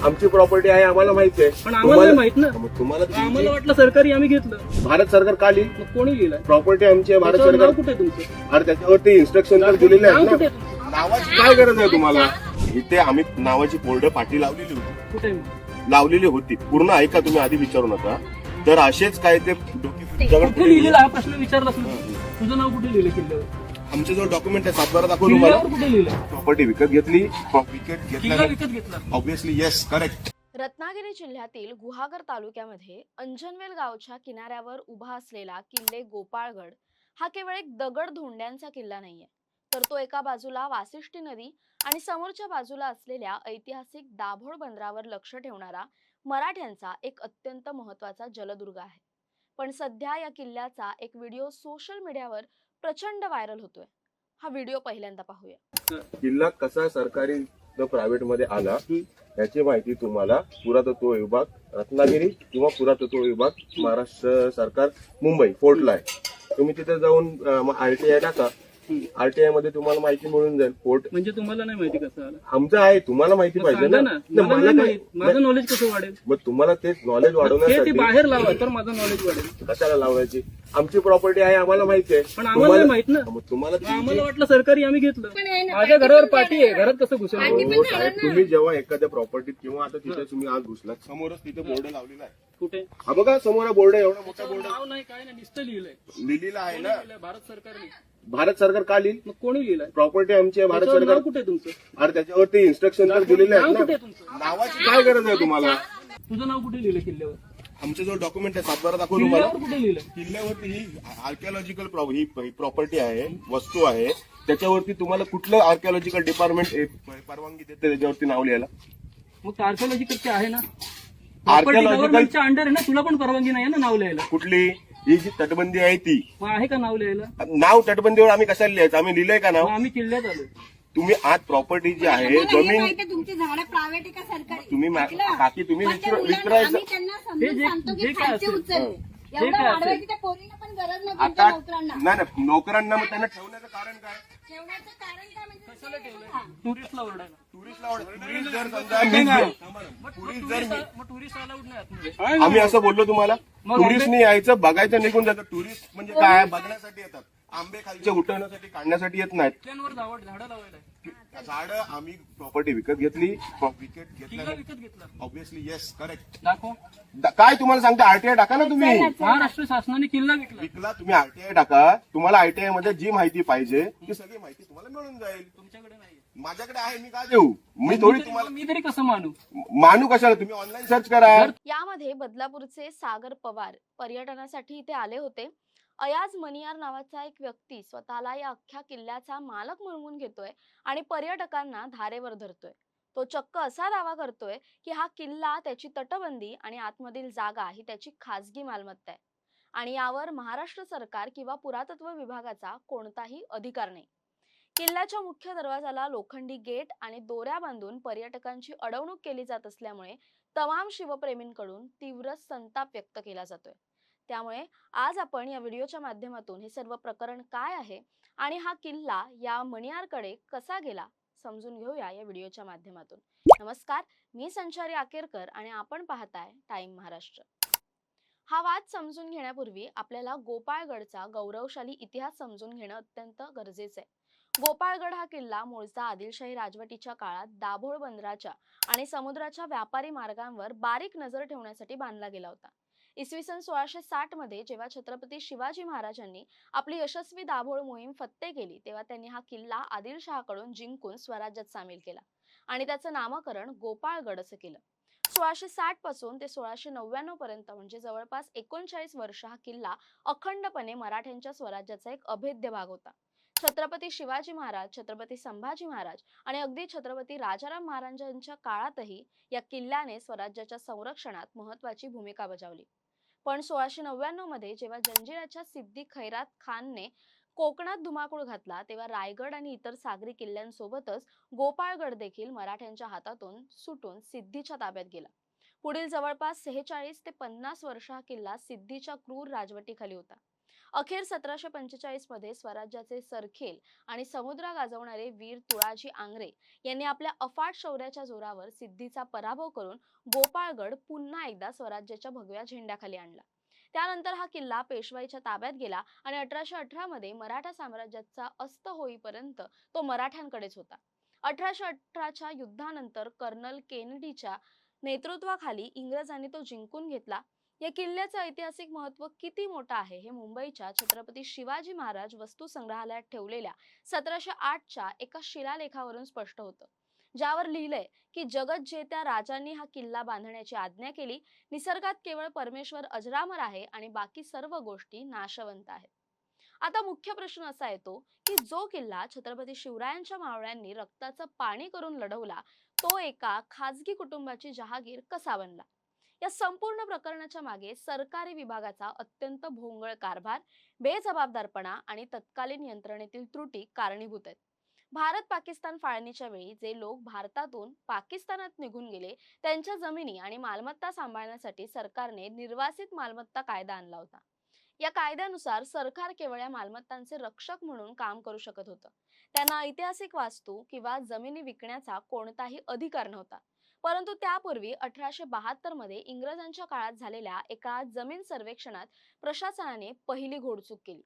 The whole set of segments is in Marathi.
आमची प्रॉपर्टी आहे, आम्हाला माहिती आहे. पण आम्हाला नाही माहित ना. मग तुम्हाला आम्हाला वाटलं सरकारी आम्ही घेतलं. भारत सरकार का लिहिलं? मग कोणी लिहिलंय? प्रॉपर्टी आमची आहे, भारत त्याच्यावर सरकार. नाव कुठे आहे तुमचं? अरे त्याच्यावरती इन्स्ट्रक्शन तर दिलेले नाव आहेत कुठे ना. आहे तुमचं? नावाची काय गरज आहे तुम्हाला? इथे आम्ही नावाची बोर्ड पाठी लावलेली होती, कुठे आहे मग? लावलेली होती. पूर्ण ऐका, तुम्ही आधी विचारू नका. तर असेच काय ते कुठे लिहिलेला हा प्रश्न विचारलास ना. तुझं नाव कुठे लिहिलं किल्ल्यावर? आमचे जो डॉक्युमेंट आहे सातबारा दाखवू तुम्हाला. किल्ल्यावर कुठे लिहिलं? प्रॉपर्टी विकत घेतली, किल्ला विकत घेतला. Obviously yes, correct. रत्नागिरी जिल्ह्यातील गुहागर तालुक्यामध्ये अंजनवेल गावच्या किनाऱ्यावर उभा असलेला किल्ले गोपाळगड हा केवळ एक दगड धोंड्यांचा किल्ला नाहीये, तर तो एका बाजूला वासिष्ठी नदी आणि समोरच्या बाजूला असलेल्या ऐतिहासिक दाभोळ बंदरावर लक्ष ठेवणारा मराठ्यांचा एक अत्यंत महत्वाचा जलदुर्ग आहे. पण सध्या या किल्ल्याचा एक व्हिडिओ सोशल मीडियावर प्रचंड व्हायरल होतोय. हा व्हिडिओ पहिल्यांदा पाहूया. किल्ला कसा सरकारी प्रायव्हेट मध्ये आला याची माहिती तुम्हाला पुरातत्व विभाग रत्नागिरी किंवा पुरातत्व विभाग महाराष्ट्र सरकार मुंबई फोर्टला आहे. तुम्ही तिथे जाऊन RTI टाका, RTI मध्ये तुम्हाला माहिती मिळून जाईल. फोर्ट म्हणजे तुम्हाला नाही माहिती कसं आलं? आमचं आहे, तुम्हाला माहिती मग पाहिजे सांगा ना. ना. नाही, मला मला नाही काय- माहित. माझं नॉलेज कसं वाढेल? मग तुम्हाला तेच नॉलेज ते वाढवण्यासाठी बाहेर लावा तर माझं नॉलेज वाढेल. कशाला लावायची? आमची प्रॉपर्टी आहे, आम्हाला माहिती आहे. पण आम्हाला नाही माहित ना. मग तुम्हाला आम्हाला वाटलं सरकारी आम्ही घेतलं. माझ्या घरावर पाठी आहे, घरात कसं घुसेल? हो, साहेब, तुम्ही जेव्हा एखाद्या प्रॉपर्टीत किंवा आता तिथे तुम्ही आज घुसलात, समोरच तिथे बोर्ड लावलेला आहे. कुठे? हा बघा समोर बोर्ड आहे, एवढा मोठा बोर्ड नाव नाही, काय नाही, नुसतं लिहिलंय. लिहिलेला आहे ना. लिहिलंय भारत सरकारने. भारत सरकार का लिहिल? मग कोणी लिहिलंय? प्रॉपर्टी आमची आहे, भारत त्याच्यावर सरकार. नाव कुठे आहे तुमचं? अरे त्याच्यावरती इन्स्ट्रक्शन तर दिलेले नाव आहेत कुठे ना. आहे तुमचं? नावाची काय गरज आहे तुम्हाला? तुझं नाव कुठे लिहिलं किल्ल्यावर? आमचे जो डॉक्युमेंट आहे सातबारा दाखवू तुम्हाला. किल्ल्यावर कुठे लिहिलं? किल्ल्यावरती ही आर्किओलॉजिकल ही प्रॉपर्टी आहे, वस्तू आहे. त्याच्यावरती तुम्हाला कुठलं आर्किओलॉजिकल डिपार्टमेंट परवानगी देते त्याच्यावरती नाव लिहायला? मग आर्किओलॉजिकलचे आहे ना. आर्किओलॉजिकल गव्हर्नमेंटच्या अंडर आहे ना, तुला पण परवानगी नाही ना नाव लिहायला. कुठली? ही जी तटबंदी आहे ती. मग आहे का नाव लिहायला? नाव तटबंदीवर आम्ही कशाला लिहायचं? आम्ही लिहिलंय का नाव? मग आम्ही किल्ल्यात आलो. तुम्ही आज प्रॉपर्टी जी आहे जमीन तुमची झाडं प्रायव्हेट आहे का सरकारी? तुम्ही काकी तुम्ही पण त्या मुलांना विचारायचं. आम्ही त्यांना समजून जे- सांगतो जे की काय खालचे असेल. उचलले. जे एवढं काय असेल. वाढवायची त्या पोरींना पण गरज नाही तुमच्या आता नोकरांना. नाही नोकरांना मग त्यांना ठेवण्याचं कारण काय? ठेवण्याचं कारण काय म्हणजे कशाला ठेवलंय? टुरिस्टला ओरडायला. टुरिस्ट जर समजा मग टुरिस्ट अलाउड नाही आतमध्ये. आम्ही असं बोललो तुम्हाला, मग टुरिस्टनी यायचं, बघायचं, निघून जातं. टुरिस्ट म्हणजे काय? बघण्यासाठी येतात. आंबे खालचे उठवण्यासाठी काढण्यासाठी येत नाहीत. किल्ल्यांवर झाडं लावायला. झाडं आम्ही प्रॉपर्टी विकत घेतली, किल्ला विकत घेतला. Obviously yes, correct. दाखव. काय तुम्हाला सांगते? RTI टाका ना तुम्ही. महाराष्ट्र शासनाने किल्ला विकला. विकला तुम्ही, RTI टाका. तुम्हाला RTI मध्ये जी माहिती पाहिजे ती सगळी माहिती तुम्हाला मिळून जाईल. तुमच्याकडे नाही. माझ्याकडे आहे, मी का देऊ? मी थोडी तुम्हाला मी तरी कसं मानू? मानू कशाला? तुम्ही ऑनलाईन सर्च करा. यामध्ये बदलापूरचे सागर पवार पर्यटनासाठी इथे आले होते. अयाज मनियार नावाचा एक व्यक्ती स्वतःला या अख्ख्या किल्ल्याचा मालक म्हणवून घेतोय आणि पर्यटकांना धारेवर धरतोय. तो चक्क असा दावा करतोय की हा किल्ला, त्याची तटबंदी आणि आतमधील जागा ही त्याची खासगी मालमत्ता आहे आणि यावर महाराष्ट्र सरकार किंवा पुरातत्व विभागाचा कोणताही अधिकार नाही. किल्ल्याच्या मुख्य दरवाजाला लोखंडी गेट आणि दोऱ्या बांधून पर्यटकांची अडवणूक केली जात असल्यामुळे तमाम शिवप्रेमींकडून तीव्र संताप व्यक्त केला जातोय. त्यामुळे आज आपण या व्हिडिओच्या माध्यमातून हे सर्व प्रकरण काय आहे आणि हा किल्ला या मणियारकडे कसा गेला समजून घेऊया या व्हिडिओच्या माध्यमातून. नमस्कार, मी संचारी आकेरकर आणि आपण पाहताय टाइम महाराष्ट्र. हा वाद समजून घेण्यापूर्वी आपल्याला गोपाळगडचा गौरवशाली इतिहास समजून घेणं अत्यंत गरजेचं आहे. गोपाळगड हा किल्ला मूळचा आदिलशाही राजवटीच्या काळात दाभोळ बंदराच्या आणि समुद्राच्या व्यापारी मार्गांवर बारीक नजर ठेवण्यासाठी बांधला गेला होता. इसवी सन 1660 मध्ये जेव्हा छत्रपती शिवाजी महाराजांनी आपली यशस्वी दाभोळ मोहीम फत्ते केली, तेव्हा त्यांनी हा किल्ला आदिलशहाकडून जिंकून स्वराज्यात सामील केला आणि त्याचं नामकरण गोपाळगड असं केलं. 1660 पासून ते 1699 पर्यंत म्हणजे जवळपास 39 वर्ष हा किल्ला अखंडपणे मराठ्यांच्या स्वराज्याचा एक अभेद्य भाग होता. छत्रपती शिवाजी महाराज, छत्रपती संभाजी महाराज आणि अगदी छत्रपती राजाराम महाराजांच्या काळातही या किल्ल्याने स्वराज्याच्या संरक्षणात महत्वाची भूमिका बजावली. पण 1699 मध्ये जेव्हा जंजिऱ्याच्या सिद्दी खैरात खानने कोकणात धुमाकूळ घातला, तेव्हा रायगड आणि इतर सागरी किल्ल्यांसोबतच गोपाळगड देखील मराठ्यांच्या हातातून सुटून सिद्धीच्या ताब्यात गेला. पुढील जवळपास 46 ते 50 वर्ष हा किल्ला सिद्धीच्या क्रूर राजवटीखाली होता. अखेर 1745 मध्ये स्वराज्याचे सरखेल आणि समुद्र गाजवणारे वीर तुळाजी आंग्रे यांनी आपल्या अफाट शौर्याच्या जोरावर सिद्धीचा पराभव करून गोपाळगड पुन्हा एकदा स्वराज्याच्या भगव्या झेंड्याखाली आणला. त्यानंतर हा किल्ला पेशवाईच्या ताब्यात गेला आणि 1818 मध्ये मराठा साम्राज्याचा अस्त होईपर्यंत तो मराठ्यांकडेच होता. 1818च्या युद्धानंतर कर्नल केनेडीच्या नेतृत्वाखाली इंग्रजांनी तो जिंकून घेतला. या किल्ल्याचं ऐतिहासिक महत्त्व किती मोठं आहे हे मुंबईच्या छत्रपती शिवाजी महाराज वस्तू संग्रहालयात ठेवलेल्या 1708च्या एका शिलालेखावरून स्पष्ट होतं, ज्यावर लिहिलंय की जगज्जेत्या राजांनी हा किल्ला बांधण्याची आज्ञा केली. निसर्गात केवळ परमेश्वर अजरामर आहे आणि बाकी सर्व गोष्टी नाशवंत आहेत. आता मुख्य प्रश्न असा येतो की जो किल्ला छत्रपती शिवरायांच्या मावळ्यांनी रक्ताचं पाणी करून लढवला, तो एका खाजगी कुटुंबाची जहागीर कसा बनला? या संपूर्ण प्रकरणाच्या मागे सरकारी विभागाचा अत्यंत भोंगळ कारभार, बेजबाबदारपणा आणि तत्कालीन यंत्रणेतील त्रुटी कारणीभूत आहेत. भारत पाकिस्तान फाळणीच्या वेळी जे लोक भारतातून पाकिस्तानात निघून गेले, त्यांच्या जमिनी आणि मालमत्ता सांभाळण्यासाठी सरकारने निर्वासित मालमत्ता कायदा आणला होता. या कायद्यानुसार सरकार केवळ या मालमत्तांचे रक्षक म्हणून काम करू शकत होतं. त्यांना ऐतिहासिक वास्तू किंवा जमिनी विकण्याचा कोणताही अधिकार नव्हता. परंतु त्यापूर्वी 1872 मध्ये इंग्रजांच्या काळात झालेल्या एका जमीन सर्वेक्षणात प्रशासनाने पहिली घोडचूक केली.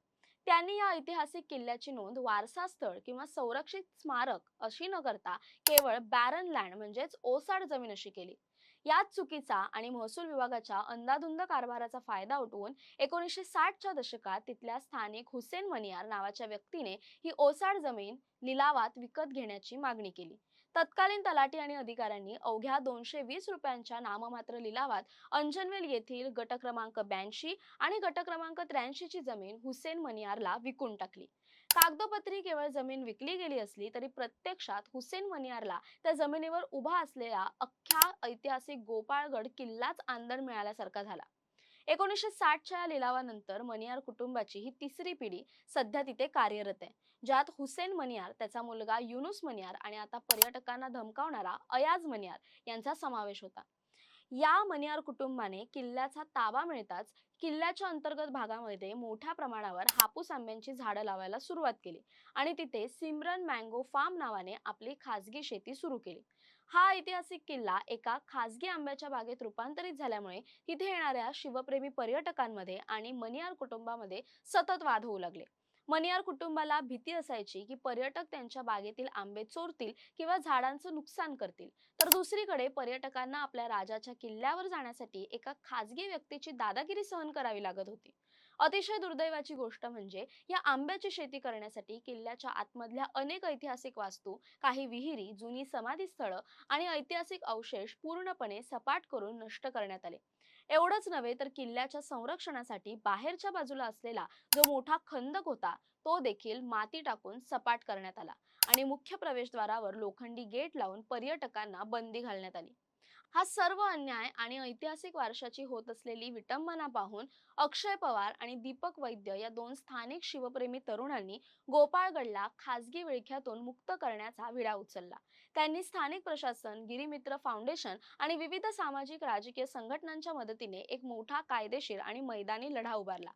त्यांनी या ऐतिहासिक किल्ल्याची नोंद वारसा स्थळ किंवा संरक्षित स्मारक अशी न करता केवळ बॅरन लँड म्हणजेच ओसाड जमीन अशी केली. याच चुकीचा आणि महसूल विभागाच्या अंदाधुंद कारभाराचा फायदा उठवून 1960च्या दशकात तिथल्या स्थानिक हुसेन मनियार नावाच्या व्यक्तीने ही ओसाड जमीन लिलावात विकत घेण्याची मागणी केली. तत्कालीन तलाठी आणि अधिकाऱ्यांनी अवघ्या 220 रुपयांच्या नाममात्र लिलावात अंजनवेल येथील गट क्रमांक 82 आणि गट क्रमांक 83 ची जमीन हुसेन मनियारला विकून टाकली. कागदोपत्री केवळ जमीन विकली गेली असली तरी प्रत्यक्षात हुसेन मनियारला त्या जमिनीवर उभा असलेला अख्खा ऐतिहासिक गोपाळगड किल्लाच आंदण मिळाल्यासारखा झाला. 1960च्या लिलावानंतर मनियार कुटुंबाची ही तिसरी पिढी सध्या तिथे कार्यरत आहे, ज्यात हुसेन मनियार, त्याचा मुलगा युनुस मनियार आणि आता पर्यटकांना धमकावणारा अयाज मनियार यांचा समावेश होता. या मनियार कुटुंबाने किल्ल्याचा ताबा मिळताच किल्ल्याच्या अंतर्गत भागामध्ये मोठ्या प्रमाणावर हापूस आंब्याची झाडं लावायला सुरुवात केली आणि तिथे सिमरन मँगो फार्म नावाने आपली खाजगी शेती सुरू केली. हा ऐतिहासिक किल्ला एका खाजगी आंब्याच्या बागेत रूपांतरित झाल्यामुळे तिथे येणाऱ्या शिवप्रेमी पर्यटकांमध्ये आणि मनियार कुटुंबामध्ये सतत वाद होऊ लागले. मनियार कुटुंबाला भीती असायची की पर्यटक त्यांच्या बागेतील आंबे चोरतील किंवा झाडांचं नुकसान करतील, तर दुसरीकडे पर्यटकांना आपल्या राजाच्या किल्ल्यावर जाण्यासाठी एका खाजगी व्यक्तीची दादागिरी सहन करावी लागत होती. अतिशय दुर्दैवाची गोष्ट म्हणजे या आंब्याची शेती करण्यासाठी किल्ल्याच्या आतमधल्या अनेक ऐतिहासिक वास्तू, काही विहिरी, जुनी समाधी स्थळं आणि ऐतिहासिक अवशेष पूर्णपणे सपाट करून नष्ट करण्यात आले. एवढंच नव्हे तर किल्ल्याच्या संरक्षणासाठी बाहेरच्या बाजूला असलेला जो मोठा खंदक होता तो देखील माती टाकून सपाट करण्यात आला आणि मुख्य प्रवेशद्वारावर लोखंडी गेट लावून पर्यटकांना बंदी घालण्यात आली. हा सर्व अन्याय आणि ऐतिहासिक वारशाची होत असलेली विटंबना पाहून अक्षय पवार आणि दीपक वैद्य या दोन स्थानिक शिवप्रेमी तरुणांनी गोपाळगडला खाजगी विळख्यातून मुक्त करण्याचा विडा उचलला. त्यांनी स्थानिक प्रशासन, गिरिमित्र फाउंडेशन आणि विविध सामाजिक राजकीय संघटनांच्या मदतीने एक मोठा कायदेशीर आणि मैदानी लढा उभारला.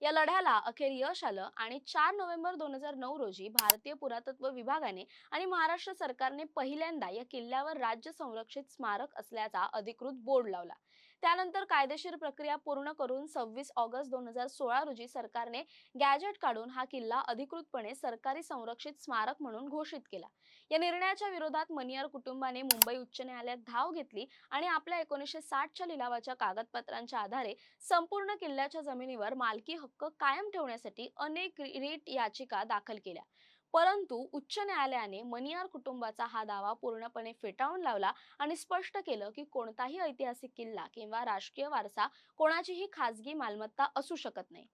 या लढ्याला अखेर यश आलं आणि 4 नोव्हेंबर 2009 रोजी भारतीय पुरातत्व विभागाने आणि महाराष्ट्र सरकारने पहिल्यांदा या किल्ल्यावर राज्य संरक्षित स्मारक असल्याचा अधिकृत बोर्ड लावला. त्यानंतर कायदेशीर प्रक्रिया पूर्ण करून 26 ऑगस्ट 2016 रोजी सरकारने गॅजेट काढून हा किल्ला अधिकृतपणे सरकारी संरक्षित स्मारक म्हणून घोषित केला. या निर्णयाच्या विरोधात मनियार कुटुंबाने मुंबई उच्च न्यायालयात धाव घेतली आणि आपल्या 1960च्या लिलावाच्या कागदपत्रांच्या आधारे संपूर्ण किल्ल्याच्या जमिनीवर मालकी हक्क कायम ठेवण्यासाठी अनेक रिट याचिका दाखल केल्या. परंतु उच्च न्यायालयाने मनियार कुटुंबाचा हा दावा पूर्णपणे फेटाळून लावला आणि स्पष्ट केलं की कोणताही ऐतिहासिक किल्ला किंवा राष्ट्रीय वारसा कोणाचीही खाजगी मालमत्ता असू शकत नाही.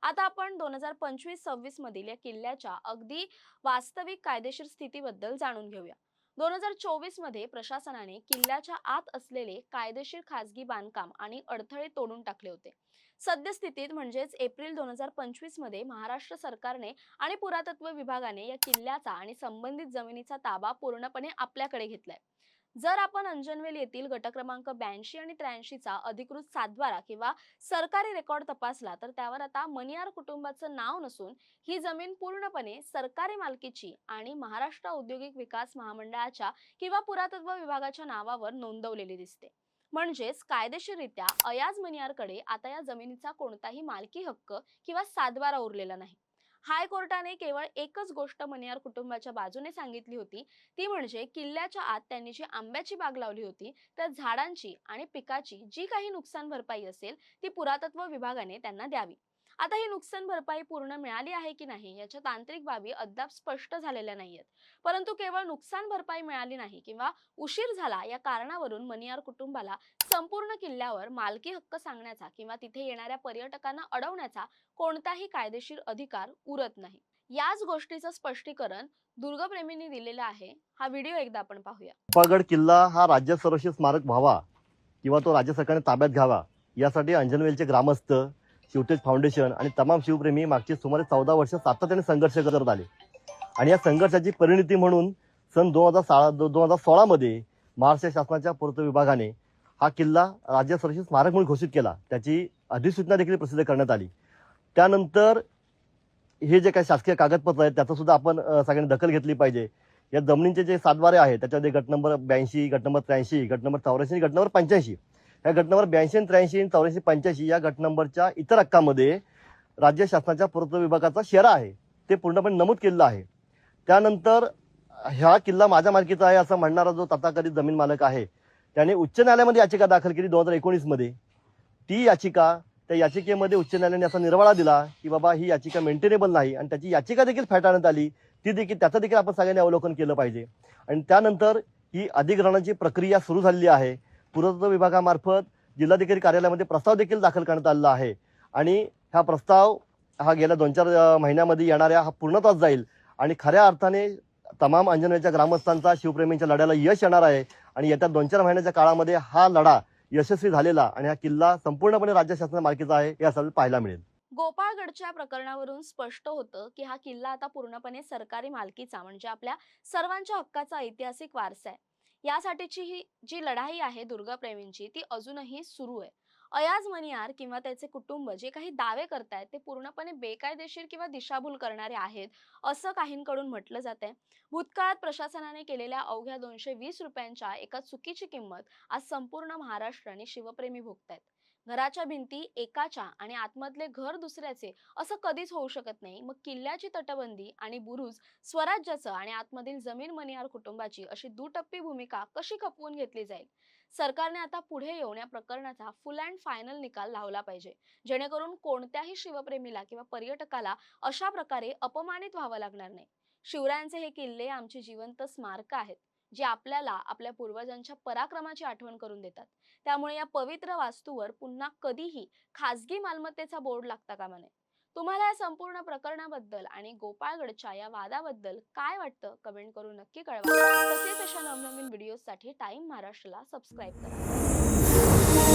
आता आपण 2025-26 मधील या किल्ल्याच्या अगदी वास्तविक कायदेशीर स्थितीबद्दल जाणून घेऊया. 2024 मध्ये प्रशासनाने किल्ल्याच्या आत असलेले कायदेशीर खाजगी बांधकाम आणि अडथळे तोडून टाकले होते. सद्यस्थितीत म्हणजेच एप्रिल 2025 मध्ये महाराष्ट्र सरकारने आणि पुरातत्व विभागाने या किल्ल्याचा आणि संबंधित जमिनीचा ताबा पूर्णपणे आपल्याकडे घेतलाय. जर आपण अंजनवेल येथील गट क्रमांक 82 आणि 83चा अधिकृत सातबारा किंवा सरकारी रेकॉर्ड तपासला तर त्यावर आता मणियार कुटुंबाचं नाव नसून ही जमीन पूर्णपणे सरकारी मालकीची आणि महाराष्ट्र औद्योगिक विकास महामंडळाच्या किंवा पुरातत्व विभागाच्या नावावर नोंदवलेली दिसते. म्हणजेच कायदेशीररित्या अयाज मणियारकडे आता या जमिनीचा कोणताही मालकी हक्क किंवा सातबारा उरलेला नाही. हायकोर्टाने केवळ एकच गोष्ट मणियार कुटुंबाच्या बाजूने सांगितली होती, ती म्हणजे किल्ल्याच्या आत त्यांनी जी आंब्याची बाग लावली होती त्या झाडांची आणि पिकाची जी काही नुकसान भरपाई असेल ती पुरातत्व विभागाने त्यांना द्यावी. आता ही नुकसान भरपाई पूर्ण मिळाली आहे की नाही याच्या तांत्रिक बाबी अद्याप स्पष्ट झालेल्या नाहीयेत. परंतु केवळ नुकसान भरपाई मिळाली नाही किंवा उशीर झाला या कारणावरून मणियार कुटुंबाला संपूर्ण किल्ल्यावर मालकी हक्क सांगण्याचा किंवा तिथे येणाऱ्या पर्यटकांना अडवण्याचा कोणताही कायदेशीर अधिकार उरत नाही. याच गोष्टीचं स्पष्टीकरण दुर्गप्रेमींनी दिलेलं आहे. हा व्हिडिओ एकदा आपण पाहूया. गोपाळगड किल्ला हा राज्य संरक्षित स्मारक व्हावा किंवा तो राज्य सरकारने ताब्यात घ्यावा यासाठी अंजनवेलचे ग्रामस्थ, शिवतेज फाउंडेशन आणि तमाम शिवप्रेमी मागची सुमारे 14 वर्ष सातत्याने संघर्ष करत आले. आणि या संघर्षाची परिणती म्हणून सन 2016 मध्ये महाराष्ट्र शासनाच्या पुरातत्व विभागाने हा किल्ला राज्य संरक्षित स्मारक म्हणून घोषित केला. त्याची अधिसूचना देखील प्रसिद्ध करण्यात आली. त्यानंतर हे जे काही शासकीय कागदपत्र आहेत त्याचं सुद्धा आपण सगळ्यांनी दखल घेतली पाहिजे. या जमिनीचे जे सातबारे आहेत त्याच्यामध्ये गट नंबर 82, गट नंबर 83, गट नंबर 84, गट नंबर 85 या गट नंबर 82, 83, 84, 85 या गट नंबरच्या इतर हक्कामध्ये राज्य शासनाच्या पुरातत्व विभागाचा शेरा आहे ते पूर्णपणे नमूद केलेलं आहे. त्यानंतर हा किल्ला माझ्या मालकीचा आहे असं म्हणणारा जो तथाकथित जमीन मालक आहे त्याने उच्च न्यायालयामध्ये याचिका दाखल केली 2019 मध्ये. ती याचिका त्या याचिकेमध्ये उच्च न्यायालयाने असा निर्वाळा दिला की बाबा ही याचिका मेंटेनेबल नाही आणि त्याची याचिका देखील फेटाळण्यात आली. त्याचं देखील आपण सगळ्यांनी अवलोकन केलं पाहिजे. आणि त्यानंतर ही अधिग्रहणाची प्रक्रिया सुरू झालेली आहे. पुरातत्व विभागामार्फत जिल्हाधिकारी कार्यालयामध्ये प्रस्ताव देखील दाखल करण्यात आलेला आहे आणि हा प्रस्ताव हा गेल्या 2-4 महिन्यामध्ये येणाऱ्या हा पूर्णत्वास जाईल आणि खऱ्या अर्थाने तमाम अंजनवेलच्या ग्रामस्थांचा, शिवप्रेमींच्या लढ्याला यश येणार आहे. आणि येत्या 2-4 महिन्याच्या काळामध्ये हा लढा यशस्वी झालेला आणि हा किल्ला संपूर्णपणे राज्य शासनाच्या मालकीचा आहे हे आपल्याला पाहायला मिळेल. गोपाळगडच्या प्रकरणावरून स्पष्ट होतं की हा किल्ला आता पूर्णपणे सरकारी मालकीचा म्हणजे आपल्या सर्वांच्या हक्काचा ऐतिहासिक वारसा आहे. यासाठीची ही जी लढाई आहे दुर्गप्रेमींची ती अजूनही सुरू आहे. अयाज मणियार किंवा त्याचे कुटुंब जे काही दावे करतायत ते पूर्णपणे बेकायदेशीर किंवा दिशाभूल करणारे आहेत असं काहींकडून म्हटलं जातंय. भूतकाळात प्रशासनाने केलेल्या अवघ्या 220 रुपयांच्या एका चुकीची किंमत आज संपूर्ण महाराष्ट्र आणि शिवप्रेमी भोगतायत. घराच्या भिंती एकाच्या आणि आतमधले घर दुसऱ्याचे असं कधीच होऊ शकत नाही. मग किल्ल्याची तटबंदी आणि बुरुज स्वराज्याचं आणि आतमधील जमीन मणियार कुटुंबाची अशी दुटप्पी भूमिका कशी खपवून घेतली जाईल. सरकारने आता पुढे येऊन या प्रकरणाचा फुल अँड फायनल निकाल लावला पाहिजे जेणेकरून कोणत्याही शिवप्रेमीला किंवा पर्यटकाला अशा प्रकारे अपमानित व्हावं लागणार नाही. शिवरायांचे हे किल्ले आमची जिवंत स्मारक आहेत जे आपल्याला आपल्या पूर्वजांच्या पराक्रमाची आठवण करून देतात. त्यामुळे या पवित्र वास्तूवर पुन्हा कधीही खासगी मालमत्तेचा बोर्ड लागता कामा नये. तुम्हाला या संपूर्ण प्रकरणाबद्दल आणि गोपाळगडच्या या वादाबद्दल काय वाटतं कमेंट करून नक्की कळवा. तसेच अशा नवनवीन व्हिडिओसाठी टाइम महाराष्ट्राला सबस्क्राईब करा.